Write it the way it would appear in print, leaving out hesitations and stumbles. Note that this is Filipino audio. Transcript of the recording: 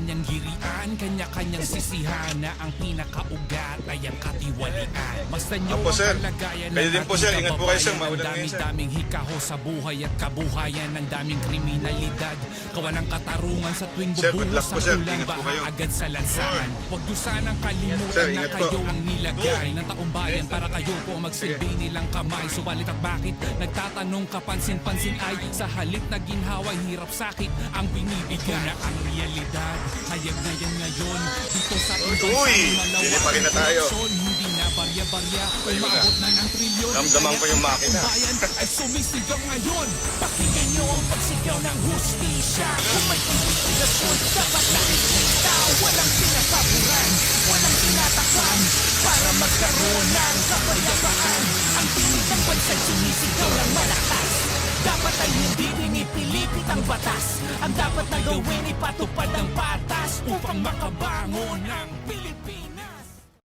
kanya-kanyang girian, kanya-kanyang sisihan, na ang pinakaugat ay ang katiwalian. Basta nyo Opo, ang sir. kalagayan Kayo ng din po, sir. ating Ingat po kayo, sir. kababayan. Maulan Ang ngayon, sir. daming hikaho sa buhay at kabuhayan, ang daming kriminalidad, kawalang katarungan sa tuwing Sir, good luck bubuhos po, ang sir. ulan, Ingat po baha kayo. agad sa lansangan. Huwag nyo sanang kalimutan Sir, na ingat po. kayo ang nilagay ng taong bayan para kayo po ang magsilbi nilang kamay. Subalit at bakit nagtatanong kapansin-pansin ay sa halip na ginhaway hirap sakit ang binibigay na ang realidad. Hayag na yan ngayon dito sa Uy, hindi pa rin na tayo. hindi na barya-barya ay maabot na ng trilyon. Damdaman ko yung makina. Bayan ay sumisigaw ngayon. Pakinggan nyo ang pagsigaw ng hustisya. Kung may investigasyon, dapat nakikita. Walang sinasaburan, walang tinatakpan para magkaroon ng kapayapaan. Ang tinig ng bansa'y sumisigaw ng malakas. Dapat ay hindi pinipilipit ang batas. Ang dapat na gawin ipatupad ang patas upang makabangon ng Pilipinas.